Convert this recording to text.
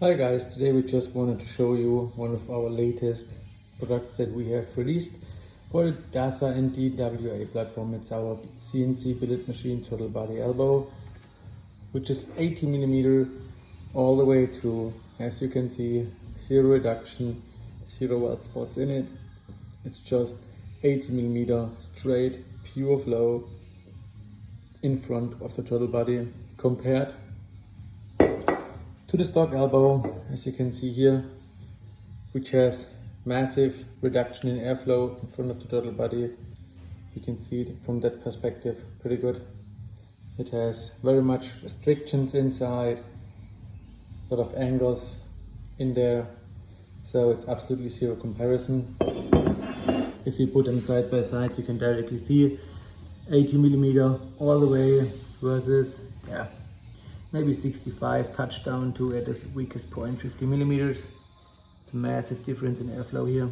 Hi guys, today we just wanted to show you one of our latest products that we have released for the DAZA DNWA platform. It's our CNC billet machine throttle body elbow, which is 80mm all the way through. As you can see, zero reduction, zero weld spots in it. It's just 80mm straight, pure flow in front of the throttle body compared to the stock elbow, as you can see here, which has massive reduction in airflow in front of the throttle body. You can see it from that perspective pretty good. It has very much restrictions inside, a lot of angles in there, so it's absolutely zero comparison. If you put them side by side, you can directly see 80mm all the way versus maybe 65 touchdown to at its weakest point 50mm. It's a massive difference in airflow here.